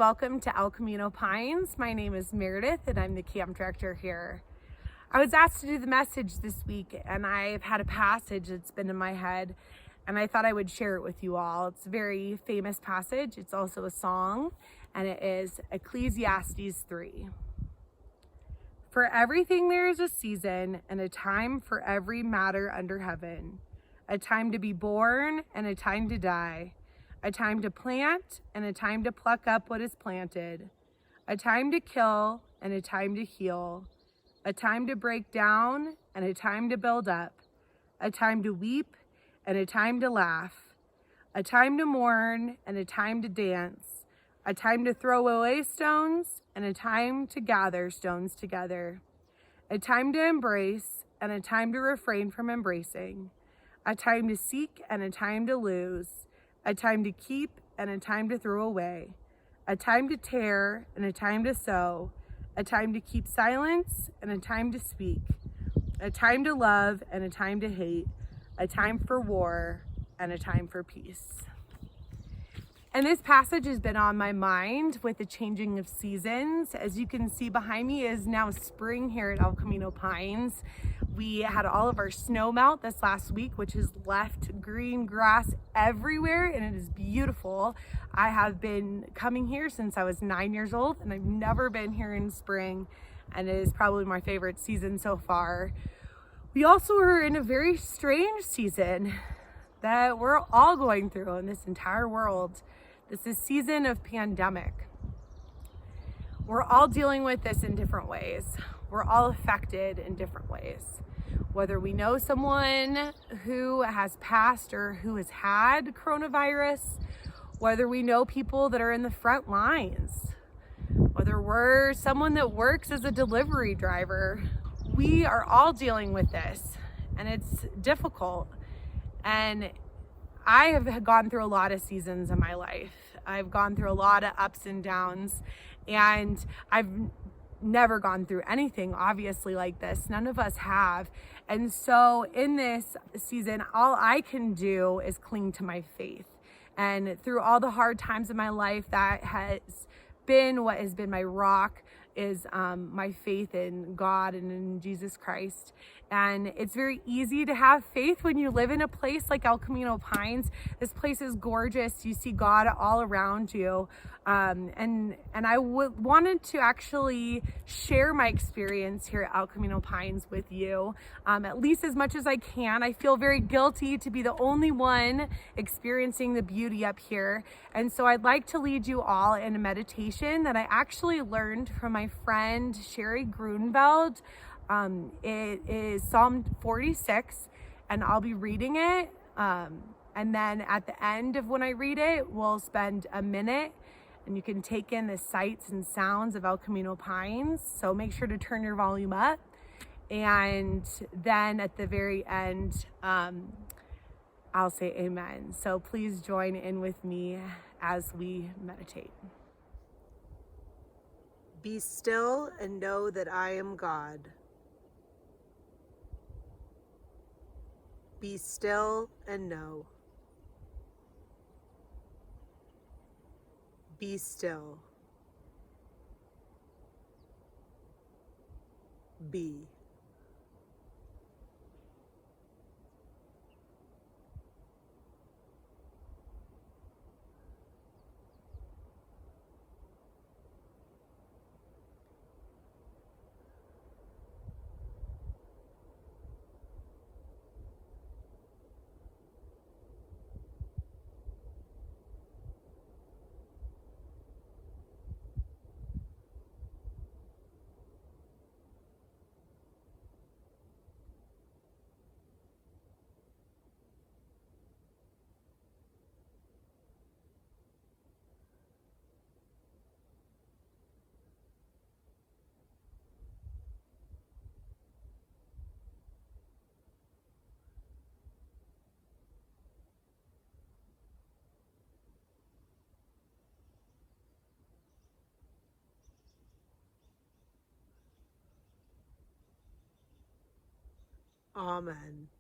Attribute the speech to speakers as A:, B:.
A: welcome to El Camino Pines. My name is Meredith and I'm the camp director here. I was asked to do the message this week and I've had a passage that's been in my head and I thought I would share it with you all. It's a very famous passage. It's also a song and it is Ecclesiastes 3. For everything there is a season and a time for every matter under heaven, a time to be born and a time to die, a time to plant and a time to pluck up what is planted, a time to kill and a time to heal, a time to break down and a time to build up, a time to weep and a time to laugh, a time to mourn and a time to dance, a time to throw away stones and a time to gather stones together, a time to embrace and a time to refrain from embracing, a time to seek and a time to lose, a time to keep and a time to throw away, a time to tear and a time to sow, a time to keep silence and a time to speak, a time to love and a time to hate, a time for war and a time for peace. And this passage has been on my mind with the changing of seasons. As you can see behind me is now spring here at El Camino Pines. We had all of our snow melt this last week, which has left green grass everywhere, and it is beautiful. I have been coming here since I was 9 years old, and I've never been here in spring, and it is probably my favorite season so far. We also are in a very strange season that we're all going through in this entire world. This is a season of pandemic. We're all dealing with this in different ways. We're all affected in different ways. Whether we know someone who has passed or who has had coronavirus, whether we know people that are in the front lines, whether we're someone that works as a delivery driver, we are all dealing with this and it's difficult. And I have gone through a lot of seasons in my life. I've gone through a lot of ups and downs, and I've never gone through anything obviously like this. None of us have. And so in this season, all I can do is cling to my faith. And through all the hard times in my life, that has been what has been my rock, is my faith in God and in Jesus Christ. And it's very easy to have faith when you live in a place like El Camino Pines. This place is gorgeous. You see God all around you. And I wanted to actually share my experience here at El Camino Pines with you, at least as much as I can. I feel very guilty to be the only one experiencing the beauty up here. And so I'd like to lead you all in a meditation that I actually learned from my friend Sherry Grunwald. It is Psalm 46, and I'll be reading it. And then at the end of when I read it, we'll spend a minute and you can take in the sights and sounds of El Camino Pines. So make sure to turn your volume up. And then at the very end, I'll say amen. So please join in with me as we meditate. Be still and know that I am God. Be still and know. Be still. Be. Amen.